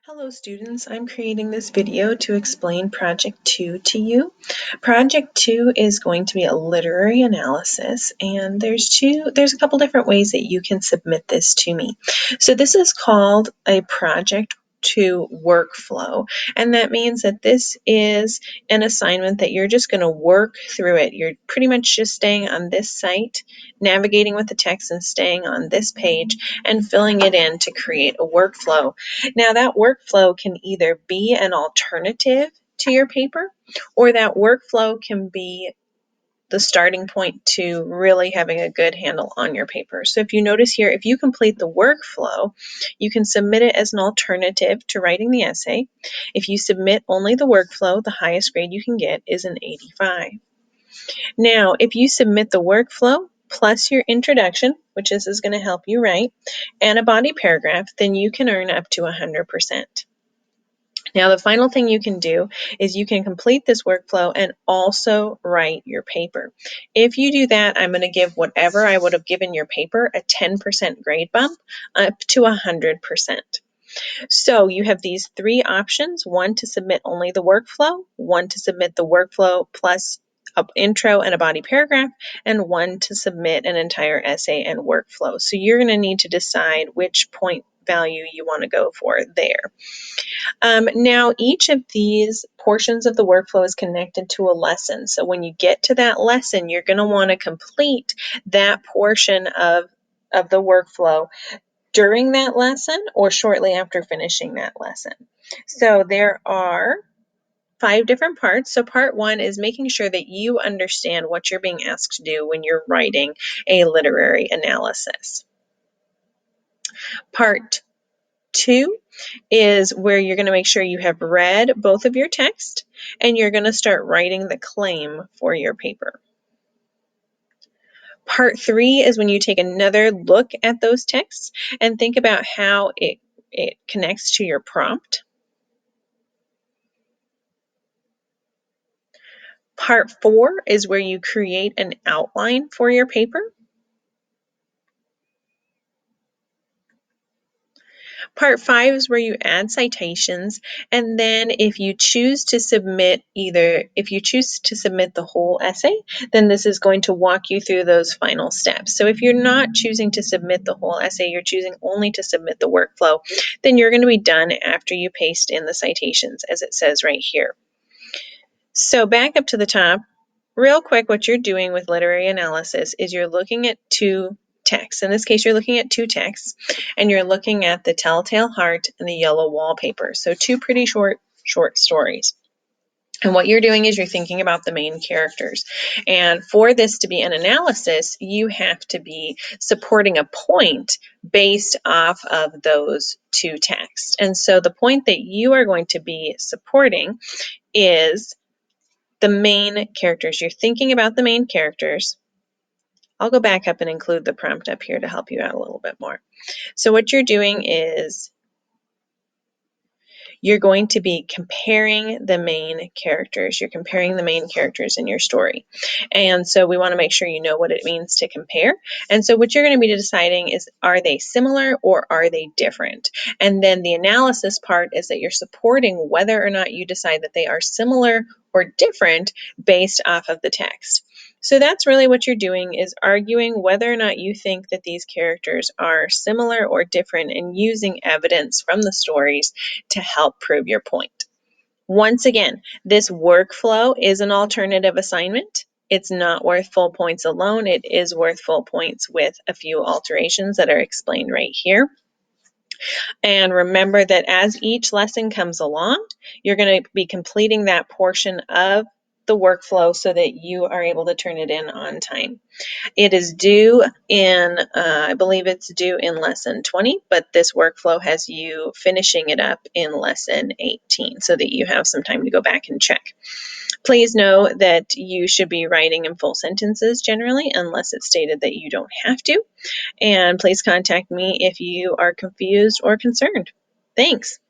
Hello students, I'm creating this video to explain Project 2 to you. Project 2 is going to be a literary analysis, and there's a couple different ways that you can submit this to me. So this is called a Project 2 workflow, and that means that this is an assignment that you're just going to work through it. You're pretty much just staying on this site, navigating with the text and staying on this page and filling it in to create a workflow. Now, that workflow can either be an alternative to your paper, or that workflow can be the starting point to really having a good handle on your paper. So if you notice here, if you complete the workflow, you can submit it as an alternative to writing the essay. If you submit only the workflow, the highest grade you can get is an 85. Now, if you submit the workflow plus your introduction, which is going to help you write, and a body paragraph, then you can earn up to 100%. Now, the final thing you can do is you can complete this workflow and also write your paper. If you do that, I'm going to give whatever I would have given your paper a 10% grade bump up to 100%. So you have these three options: one to submit only the workflow, one to submit the workflow plus an intro and a body paragraph, and one to submit an entire essay and workflow. So you're going to need to decide which point value you want to go for there. Now, each of these portions of the workflow is connected to a lesson. So when you get to that lesson, you're going to want to complete that portion of the workflow during that lesson or shortly after finishing that lesson. So there are 5 different parts. So part 1 is making sure that you understand what you're being asked to do when you're writing a literary analysis. Part 2 is where you're going to make sure you have read both of your text and you're going to start writing the claim for your paper. Part 3 is when you take another look at those texts and think about how it connects to your prompt. Part 4 is where you create an outline for your paper. Part 5 is where you add citations, and then if you choose to submit the whole essay, then this is going to walk you through those final steps. So if you're not choosing to submit the whole essay, you're choosing only to submit the workflow, then you're going to be done after you paste in the citations, as it says right here. So back up to the top, real quick, what you're doing with literary analysis is you're looking at 2 texts. In this case, you're looking at 2 texts, and you're looking at The Telltale Heart and The Yellow Wallpaper. So 2 pretty short stories. And what you're doing is you're thinking about the main characters. And for this to be an analysis, you have to be supporting a point based off of those 2 texts. And so the point that you are going to be supporting is the main characters. You're thinking about the main characters. I'll go back up and include the prompt up here to help you out a little bit more. So what you're doing is you're going to be comparing the main characters. You're comparing the main characters in your story. And so we want to make sure you know what it means to compare. And so what you're going to be deciding is, are they similar or are they different? And then the analysis part is that you're supporting whether or not you decide that they are similar or different based off of the text. So that's really what you're doing, is arguing whether or not you think that these characters are similar or different, and using evidence from the stories to help prove your point. Once again, this workflow is an alternative assignment. It's not worth full points alone. It is worth full points with a few alterations that are explained right here. And remember that as each lesson comes along, you're going to be completing that portion of the workflow so that you are able to turn it in on time. It is due in, I believe it's due in lesson 20, but this workflow has you finishing it up in lesson 18 so that you have some time to go back and check. Please know that you should be writing in full sentences generally, unless it's stated that you don't have to. And please contact me if you are confused or concerned. Thanks.